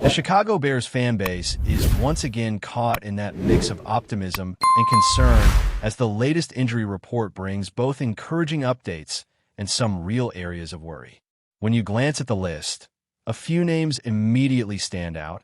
The Chicago Bears fan base is once again caught in that mix of optimism and concern as the latest injury report brings both encouraging updates and some real areas of worry. When you glance at the list, a few names immediately stand out,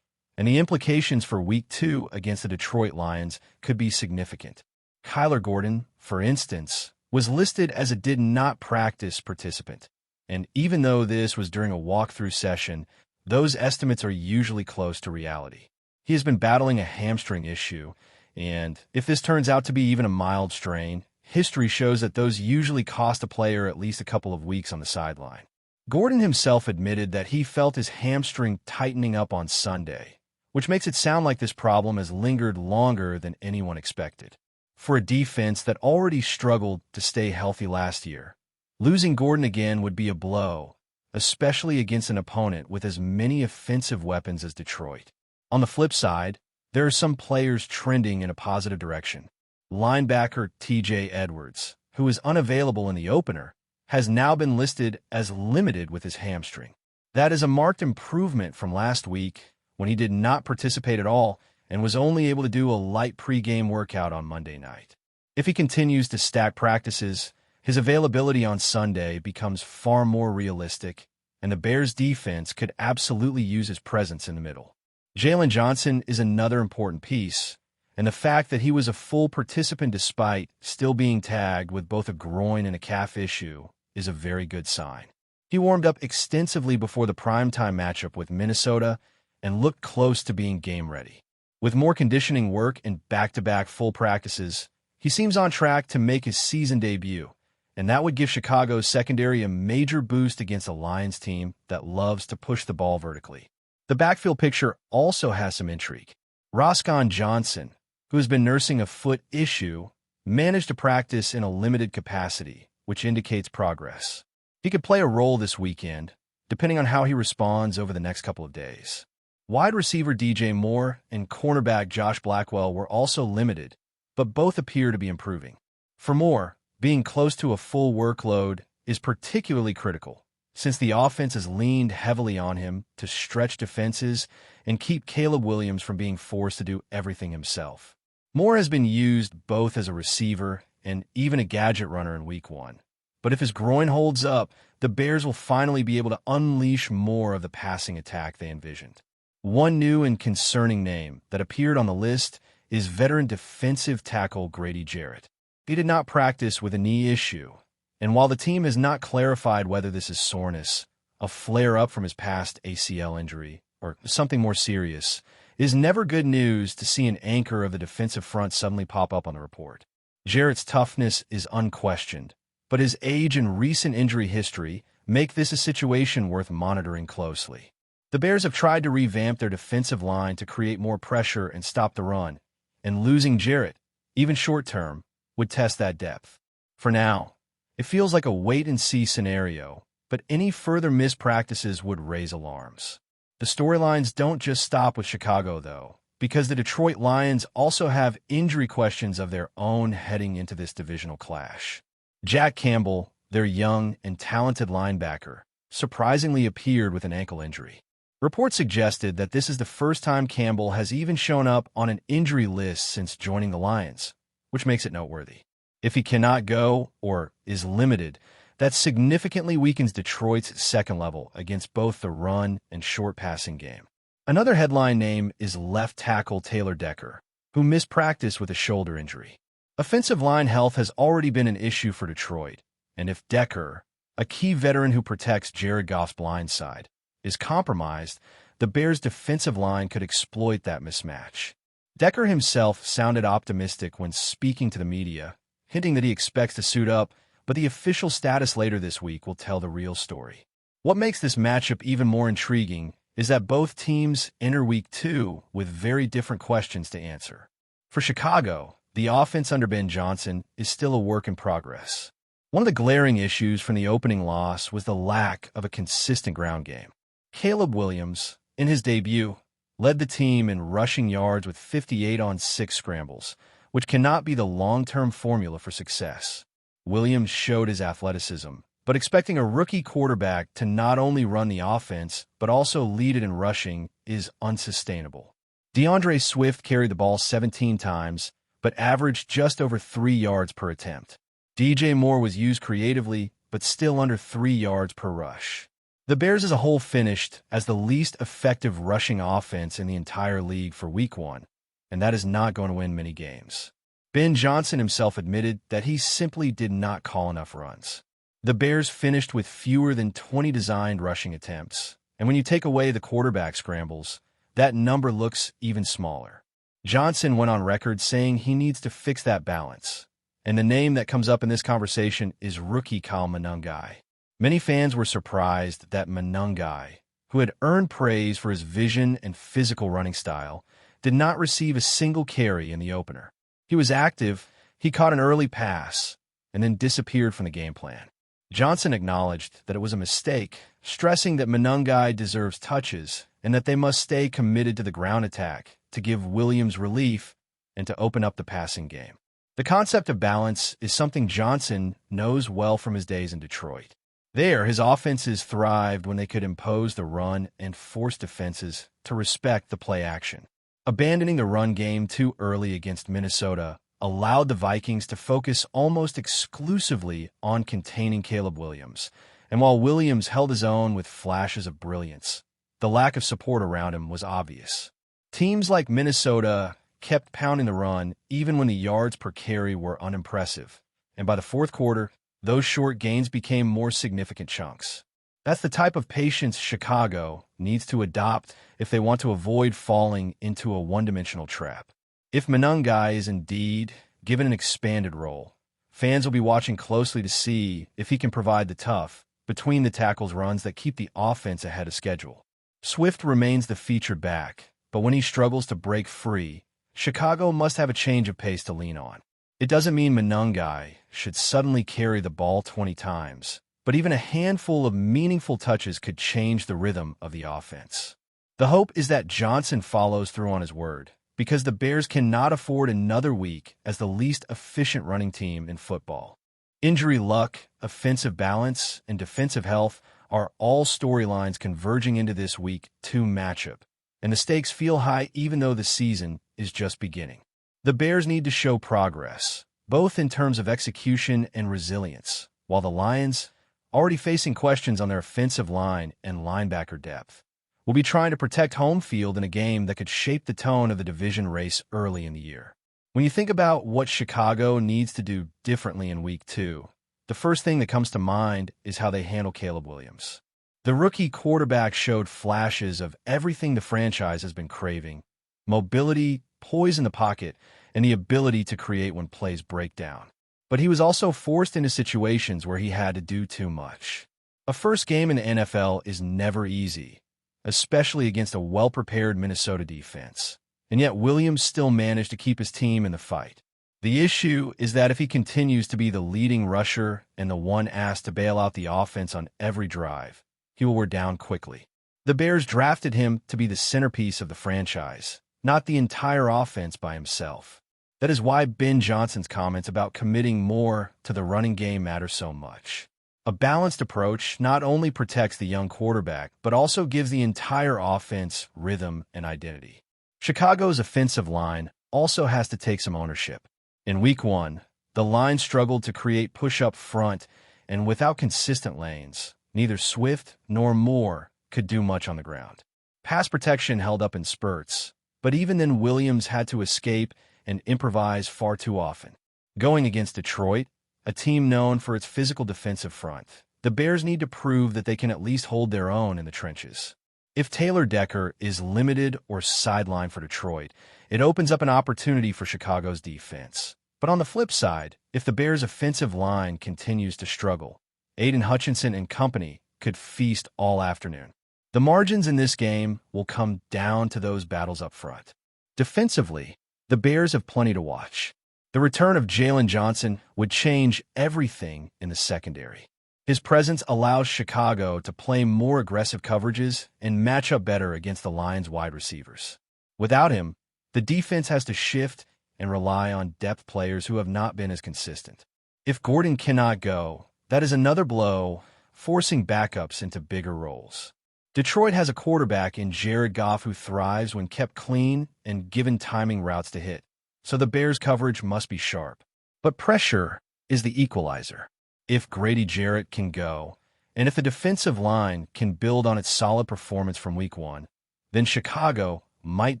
and the implications for Week 2 against the Detroit Lions could be significant. Kyler Gordon, for instance, was listed as a did-not-practice participant, and even though this was during a walkthrough session, those estimates are usually close to reality. He has been battling a hamstring issue, and if this turns out to be even a mild strain, history shows that those usually cost a player at least a couple of weeks on the sideline. Gordon himself admitted that he felt his hamstring tightening up on Sunday, which makes it sound like this problem has lingered longer than anyone expected. For a defense that already struggled to stay healthy last year, losing Gordon again would be a blow, especially against an opponent with as many offensive weapons as Detroit. On the flip side, there are some players trending in a positive direction. Linebacker T.J. Edwards, who is unavailable in the opener, has now been listed as limited with his hamstring. That is a marked improvement from last week when he did not participate at all and was only able to do a light pregame workout on Monday night. If he continues to stack practices, his availability on Sunday becomes far more realistic, and the Bears' defense could absolutely use his presence in the middle. Jalen Johnson is another important piece, and the fact that he was a full participant despite still being tagged with both a groin and a calf issue is a very good sign. He warmed up extensively before the primetime matchup with Minnesota and looked close to being game-ready. With more conditioning work and back-to-back full practices, he seems on track to make his season debut, and that would give Chicago's secondary a major boost against a Lions team that loves to push the ball vertically. The backfield picture also has some intrigue. Roscoe Johnson, who has been nursing a foot issue, managed to practice in a limited capacity, which indicates progress. He could play a role this weekend, depending on how he responds over the next couple of days. Wide receiver DJ Moore and cornerback Josh Blackwell were also limited, but both appear to be improving. For Moore, being close to a full workload is particularly critical, since the offense has leaned heavily on him to stretch defenses and keep Caleb Williams from being forced to do everything himself. Moore has been used both as a receiver and even a gadget runner in Week 1. But if his groin holds up, the Bears will finally be able to unleash more of the passing attack they envisioned. One new and concerning name that appeared on the list is veteran defensive tackle Grady Jarrett. He did not practice with a knee issue, and while the team has not clarified whether this is soreness, a flare-up from his past ACL injury, or something more serious, it is never good news to see an anchor of the defensive front suddenly pop up on the report. Jarrett's toughness is unquestioned, but his age and recent injury history make this a situation worth monitoring closely. The Bears have tried to revamp their defensive line to create more pressure and stop the run, and losing Jarrett, even short-term, would test that depth. For now, it feels like a wait-and-see scenario, but any further missed practices would raise alarms. The storylines don't just stop with Chicago, though, because the Detroit Lions also have injury questions of their own heading into this divisional clash. Jack Campbell, their young and talented linebacker, surprisingly appeared with an ankle injury. Reports suggested that this is the first time Campbell has even shown up on an injury list since joining the Lions, which makes it noteworthy. If he cannot go or is limited, that significantly weakens Detroit's second level against both the run and short passing game. Another headline name is left tackle Taylor Decker, who missed practice with a shoulder injury. Offensive line health has already been an issue for Detroit, and if Decker, a key veteran who protects Jared Goff's blind side, is compromised, the Bears' defensive line could exploit that mismatch. Decker himself sounded optimistic when speaking to the media, hinting that he expects to suit up, but the official status later this week will tell the real story. What makes this matchup even more intriguing is that both teams enter Week 2 with very different questions to answer. For Chicago, the offense under Ben Johnson is still a work in progress. One of the glaring issues from the opening loss was the lack of a consistent ground game. Caleb Williams, in his debut, led the team in rushing yards with 58 on 6 scrambles, which cannot be the long-term formula for success. Williams showed his athleticism, but expecting a rookie quarterback to not only run the offense, but also lead it in rushing is unsustainable. DeAndre Swift carried the ball 17 times, but averaged just over 3 yards per attempt. DJ Moore was used creatively, but still under 3 yards per rush. The Bears as a whole finished as the least effective rushing offense in the entire league for Week 1, and that is not going to win many games. Ben Johnson himself admitted that he simply did not call enough runs. The Bears finished with fewer than 20 designed rushing attempts, and when you take away the quarterback scrambles, that number looks even smaller. Johnson went on record saying he needs to fix that balance, and the name that comes up in this conversation is rookie Kyle Monangai. Many fans were surprised that Monangai, who had earned praise for his vision and physical running style, did not receive a single carry in the opener. He was active, he caught an early pass, and then disappeared from the game plan. Johnson acknowledged that it was a mistake, stressing that Monangai deserves touches and that they must stay committed to the ground attack to give Williams relief and to open up the passing game. The concept of balance is something Johnson knows well from his days in Detroit. There, his offenses thrived when they could impose the run and force defenses to respect the play action. Abandoning the run game too early against Minnesota allowed the Vikings to focus almost exclusively on containing Caleb Williams, and while Williams held his own with flashes of brilliance, the lack of support around him was obvious. Teams like Minnesota kept pounding the run even when the yards per carry were unimpressive, and by the fourth quarter, those short gains became more significant chunks. That's the type of patience Chicago needs to adopt if they want to avoid falling into a one-dimensional trap. If Monangai is indeed given an expanded role, fans will be watching closely to see if he can provide the tough, between-the-tackles runs that keep the offense ahead of schedule. Swift remains the featured back, but when he struggles to break free, Chicago must have a change of pace to lean on. It doesn't mean Monangai should suddenly carry the ball 20 times, but even a handful of meaningful touches could change the rhythm of the offense. The hope is that Johnson follows through on his word, because the Bears cannot afford another week as the least efficient running team in football. Injury luck, offensive balance, and defensive health are all storylines converging into this Week 2 matchup, and the stakes feel high even though the season is just beginning. The Bears need to show progress, both in terms of execution and resilience, while the Lions, already facing questions on their offensive line and linebacker depth, will be trying to protect home field in a game that could shape the tone of the division race early in the year. When you think about what Chicago needs to do differently in Week 2, the first thing that comes to mind is how they handle Caleb Williams. The rookie quarterback showed flashes of everything the franchise has been craving: mobility, poise in the pocket, and the ability to create when plays break down. But he was also forced into situations where he had to do too much. A first game in the NFL is never easy, especially against a well-prepared Minnesota defense. And yet Williams still managed to keep his team in the fight. The issue is that if he continues to be the leading rusher and the one asked to bail out the offense on every drive, he will wear down quickly. The Bears drafted him to be the centerpiece of the franchise, not the entire offense by himself. That is why Ben Johnson's comments about committing more to the running game matter so much. A balanced approach not only protects the young quarterback, but also gives the entire offense rhythm and identity. Chicago's offensive line also has to take some ownership. In Week 1, the line struggled to create push-up front, and without consistent lanes, neither Swift nor Moore could do much on the ground. Pass protection held up in spurts, but even then Williams had to escape and improvise far too often. Going against Detroit, a team known for its physical defensive front, the Bears need to prove that they can at least hold their own in the trenches. If Taylor Decker is limited or sidelined for Detroit, it opens up an opportunity for Chicago's defense. But on the flip side, if the Bears' offensive line continues to struggle, Aiden Hutchinson and company could feast all afternoon. The margins in this game will come down to those battles up front. Defensively, the Bears have plenty to watch. The return of Jalen Johnson would change everything in the secondary. His presence allows Chicago to play more aggressive coverages and match up better against the Lions' wide receivers. Without him, the defense has to shift and rely on depth players who have not been as consistent. If Gordon cannot go, That is another blow, forcing backups into bigger roles. Detroit has a quarterback in Jared Goff who thrives when kept clean and given timing routes to hit, so the Bears' coverage must be sharp. But pressure is the equalizer. If Grady Jarrett can go, and if the defensive line can build on its solid performance from Week 1, then Chicago might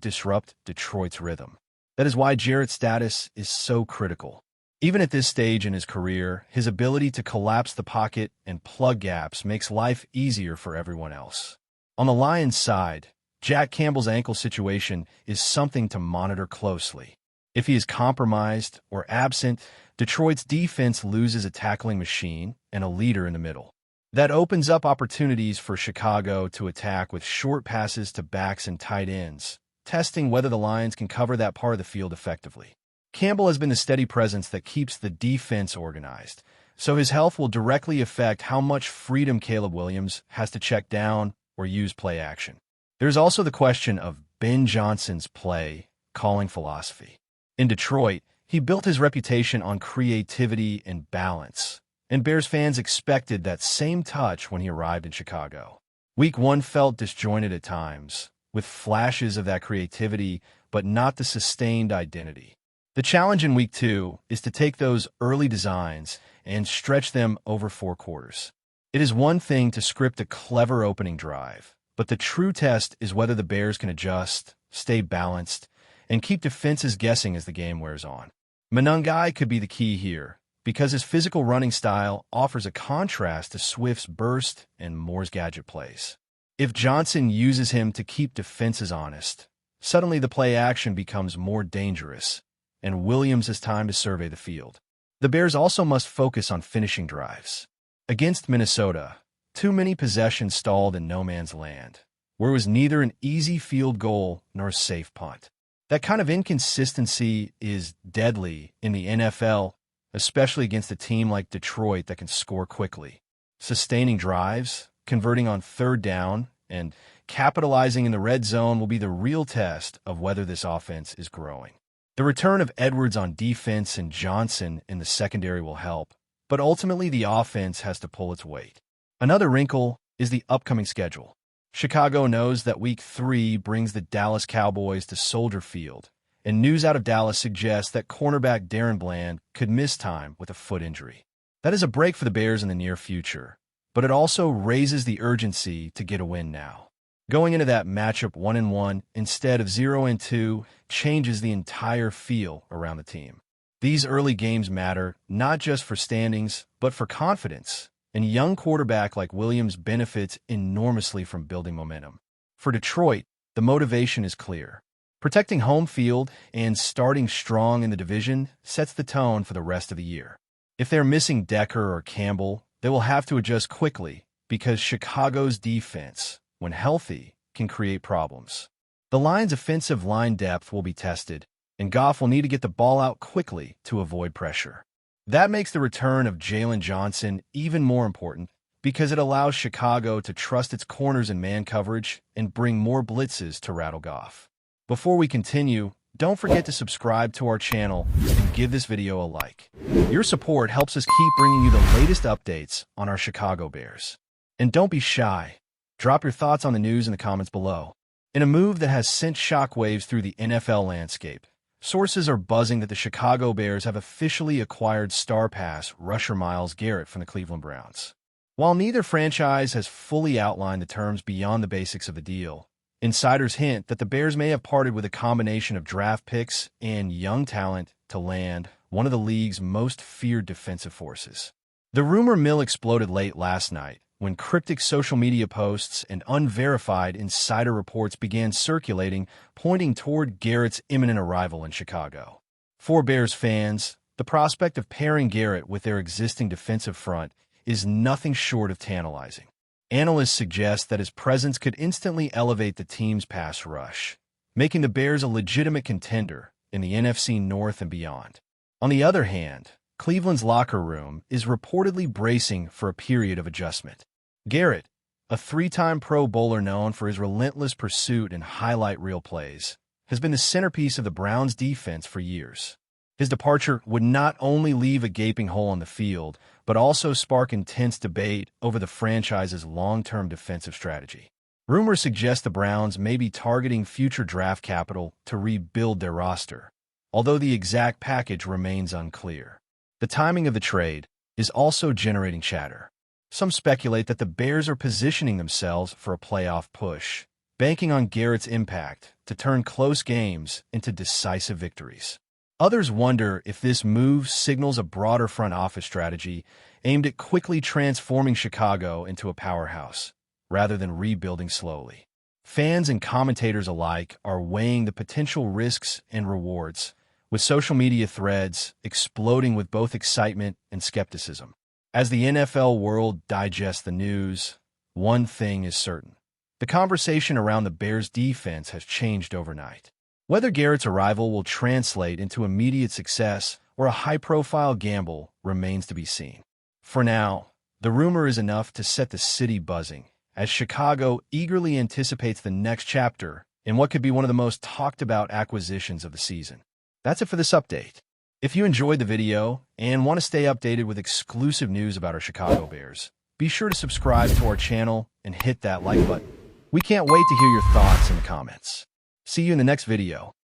disrupt Detroit's rhythm. That is why Jarrett's status is so critical. Even at this stage in his career, his ability to collapse the pocket and plug gaps makes life easier for everyone else. On the Lions' side, Jack Campbell's ankle situation is something to monitor closely. If he is compromised or absent, Detroit's defense loses a tackling machine and a leader in the middle. That opens up opportunities for Chicago to attack with short passes to backs and tight ends, testing whether the Lions can cover that part of the field effectively. Campbell has been the steady presence that keeps the defense organized, so his health will directly affect how much freedom Caleb Williams has to check down or use play action. There's also the question of Ben Johnson's play-calling philosophy. In Detroit, he built his reputation on creativity and balance, and Bears fans expected that same touch when he arrived in Chicago. Week 1 felt disjointed at times, with flashes of that creativity, but not the sustained identity. The challenge in Week 2 is to take those early designs and stretch them over 4 quarters. It is one thing to script a clever opening drive, but the true test is whether the Bears can adjust, stay balanced, and keep defenses guessing as the game wears on. Monangai could be the key here, because his physical running style offers a contrast to Swift's burst and Moore's gadget plays. If Johnson uses him to keep defenses honest, suddenly the play action becomes more dangerous, and Williams has time to survey the field. The Bears also must focus on finishing drives. Against Minnesota, too many possessions stalled in no man's land, where it was neither an easy field goal nor a safe punt. That kind of inconsistency is deadly in the NFL, especially against a team like Detroit that can score quickly. Sustaining drives, converting on 3rd down, and capitalizing in the red zone will be the real test of whether this offense is growing. The return of Edwards on defense and Johnson in the secondary will help, but ultimately the offense has to pull its weight. Another wrinkle is the upcoming schedule. Chicago knows that Week 3 brings the Dallas Cowboys to Soldier Field, and news out of Dallas suggests that cornerback Darren Bland could miss time with a foot injury. That is a break for the Bears in the near future, but it also raises the urgency to get a win now. Going into that matchup 1-1 instead of 0-2 changes the entire feel around the team. These early games matter not just for standings, but for confidence, and a young quarterback like Williams benefits enormously from building momentum. For Detroit, the motivation is clear. Protecting home field and starting strong in the division sets the tone for the rest of the year. If they're missing Decker or Campbell, they will have to adjust quickly because Chicago's defense, when healthy, can create problems. The Lions' offensive line depth will be tested, and Goff will need to get the ball out quickly to avoid pressure. That makes the return of Jalen Johnson even more important because it allows Chicago to trust its corners in man coverage and bring more blitzes to rattle Goff. Before we continue, don't forget to subscribe to our channel and give this video a like. Your support helps us keep bringing you the latest updates on our Chicago Bears. And don't be shy. Drop your thoughts on the news in the comments below. In a move that has sent shockwaves through the NFL landscape, sources are buzzing that the Chicago Bears have officially acquired star pass rusher Myles Garrett from the Cleveland Browns. While neither franchise has fully outlined the terms beyond the basics of the deal, insiders hint that the Bears may have parted with a combination of draft picks and young talent to land one of the league's most feared defensive forces. The rumor mill exploded late last night when cryptic social media posts and unverified insider reports began circulating, pointing toward Garrett's imminent arrival in Chicago. For Bears fans, the prospect of pairing Garrett with their existing defensive front is nothing short of tantalizing. Analysts suggest that his presence could instantly elevate the team's pass rush, making the Bears a legitimate contender in the NFC North and beyond. On the other hand, Cleveland's locker room is reportedly bracing for a period of adjustment. Garrett, a 3-time Pro Bowler known for his relentless pursuit and highlight reel plays, has been the centerpiece of the Browns' defense for years. His departure would not only leave a gaping hole on the field, but also spark intense debate over the franchise's long-term defensive strategy. Rumors suggest the Browns may be targeting future draft capital to rebuild their roster, although the exact package remains unclear. The timing of the trade is also generating chatter. Some speculate that the Bears are positioning themselves for a playoff push, banking on Garrett's impact to turn close games into decisive victories. Others wonder if this move signals a broader front office strategy aimed at quickly transforming Chicago into a powerhouse, rather than rebuilding slowly. Fans and commentators alike are weighing the potential risks and rewards, with social media threads exploding with both excitement and skepticism. As the NFL world digests the news, one thing is certain. The conversation around the Bears' defense has changed overnight. Whether Garrett's arrival will translate into immediate success or a high-profile gamble remains to be seen. For now, the rumor is enough to set the city buzzing, as Chicago eagerly anticipates the next chapter in what could be one of the most talked-about acquisitions of the season. That's it for this update. If you enjoyed the video and want to stay updated with exclusive news about our Chicago Bears, be sure to subscribe to our channel and hit that like button. We can't wait to hear your thoughts in the comments. See you in the next video.